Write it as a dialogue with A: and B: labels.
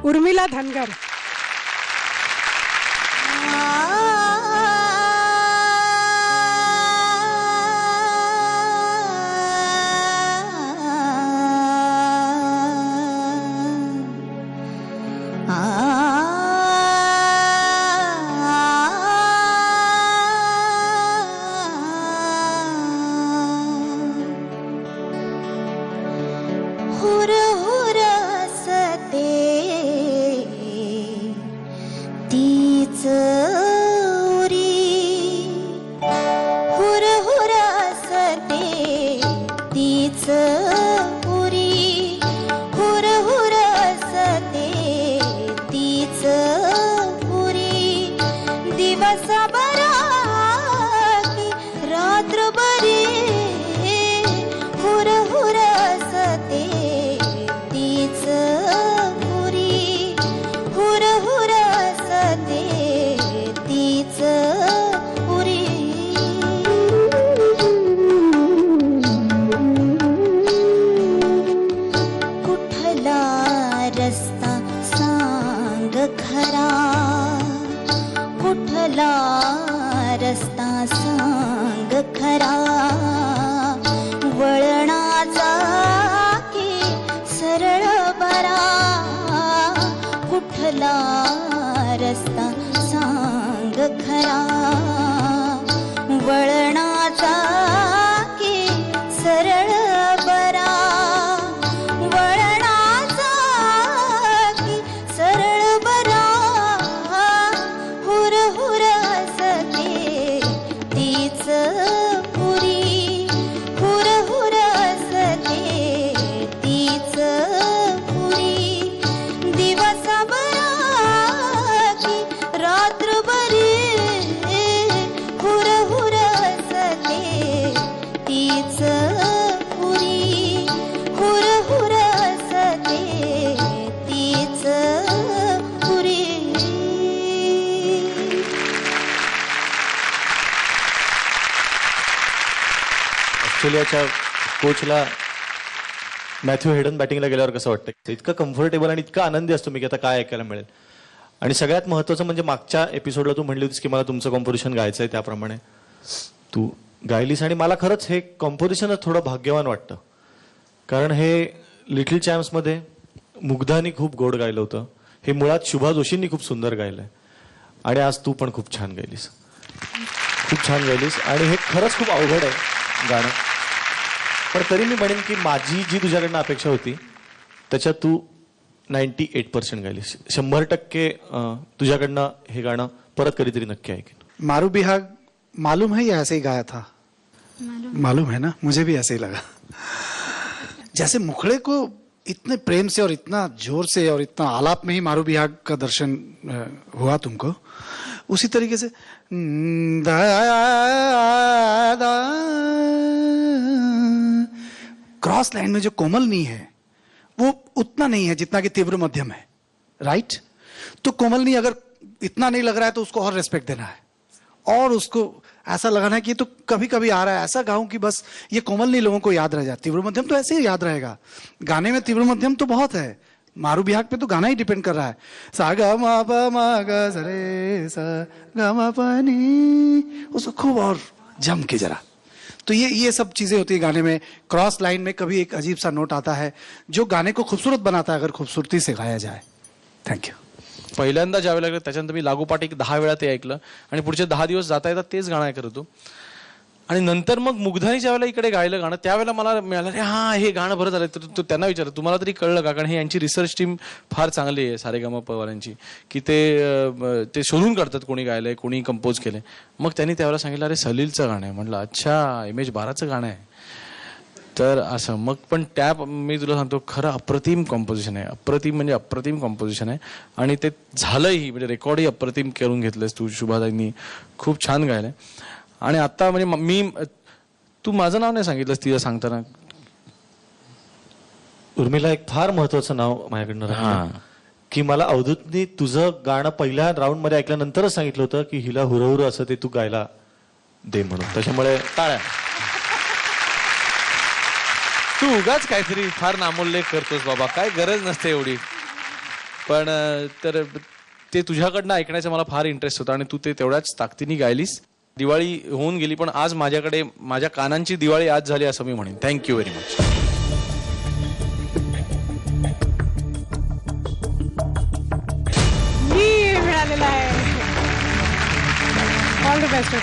A: उर्मिला धनगर.
B: रस्ता सांग खरा वळणाचा की सरळ बरा वळणाचा की सरळ बरा हुर हुर असते तीच पुरी हुर हुर असते तीच पुरी दिवस
C: ऑस्ट्रेलियाच्या कोचला मॅथ्यू हेडन बॅटिंगला गेल्यावर कसं वाटतं? इतकं कम्फर्टेबल आणि इतका आनंदी असतो मी की आता काय ऐकायला मिळेल. आणि सगळ्यात महत्त्वाचं म्हणजे मागच्या एपिसोडला तू म्हणली होतीस की मला तुमचं कॉम्पोजिशन गायचं आहे, त्याप्रमाणे तू गायलीस. आणि मला खरंच हे कॉम्पोजिशनच थोडं भाग्यवान वाटतं, कारण हे लिटिल चॅम्प्समध्ये मुग्धानी खूप गोड गायलं होतं, हे मुळात शुभा जोशींनी खूप सुंदर गायलंय, आणि आज तू पण खूप छान गायलीस, खूप छान गायलीस. आणि हे खरंच खूप अवघड आहे गाणं, पण तरी मी म्हणेन की माझी जी तुझ्याकडनं अपेक्षा होती त्याच्यात तू 98% गायलीस. 100% तुझ्याकडनं हे गाणं परत कधीतरी नक्की ऐकेन.
D: मारू बिहाग मालूम है या ऐसे ही गाया था? मालूम है ना, मुझे भी ऐसे ही लगा. जैसे मुखड़े को इतने प्रेम से और इतना जोर से और इतना आलाप में ही मारू बिहाग का दर्शन हुआ तुमको, उसी तरीके से क्रॉस लाइन में जो कोमल नी है वो उतना नहीं है जितना कि तीव्र मध्यम है, राइट? तो कोमल नी अगर इतना नहीं लग रहा है तो उसको और रेस्पेक्ट देना है, और उसको ऐसा लगाना है कि तो कभी कभी आ रहा है, ऐसा गाऊं कि बस ये कोमल नी लोगों को याद रह जाए. तीव्र मध्यम तो ऐसे ही याद रहेगा, गाने में तीव्र मध्यम तो बहुत है, मारू बिहाग पे तो गाना ही डिपेंड कर रहा है. सा ग म प म ग स रे स ग म प नी, उसको खूब और जम के जरा. तो ये सब चीजें होती है गाने में. क्रॉस लाइन में कभी एक अजीब सा नोट आता है जो गाने को खूबसूरत बनाता है अगर खूबसूरती से गाया जाए. थँक्यू.
E: पहिल्यांदा ज्यावेळेला लागलं त्याच्यानंतर मी लागोपाठ एक 10 वेळा ते ऐकलं, आणि पुढचे 10 दिवस जाता येतात तेच गाणं ऐकत होतो. आणि नंतर मग मुग्धानी ज्यावेळेला इकडे गायलं गाणं त्यावेळेला मला मिळालं अरे हा हे गाणं बरं झालं. तर त्यांना विचारलं तुम्हाला तरी कळलं का, कारण हे यांची रिसर्च टीम फार चांगली आहे सारेगमपवाल्यांची, की ते शोधून काढतात कोणी गायलंय कोणी कंपोज केलंय. मग त्यांनी त्यावेळेला सांगितलं अरे सलीलचं गाणं आहे. म्हटलं अच्छा MS-12चं गाणं आहे. तर असं मग पण मी तुला सांगतो खरं अप्रतिम कॉम्पोजिशन आहे, अप्रतिम म्हणजे अप्रतिम कॉम्पोजिशन आहे. आणि ते झालंही, म्हणजे रेकॉर्डही अप्रतिम करून घेतलंयस तू. शुभाताईंनी खूप छान गायलंय. आणि आता म्हणजे तू माझं नाव नाही सांगितलंस तिला सांगताना.
C: उर्मिला, एक फार महत्वाचं नाव माझ्याकडनं राहिलं की मला अवधूतनी तुझं गाणं पहिल्या राऊंड मध्ये ऐकल्यानंतरच सांगितलं होतं की हिला हुरहुर असं ते तू गायला दे म्हणून. त्याच्यामुळे टाळ्या.
E: तू उगाच काहीतरी फार नामोल्लेख करतोस बाबा, काय गरज नसते एवढी. पण तर ते तुझ्याकडनं ऐकण्याचा मला फार इंटरेस्ट होता आणि तू ते तेवढ्याच ताकदीने गायलीस. दिवाळी होऊन गेली पण आज माझ्याकडे माझ्या कानांची दिवाळी आज झाली असं मी म्हणेन. Thank you very much.
A: मी मिळालेला आहे. All the best.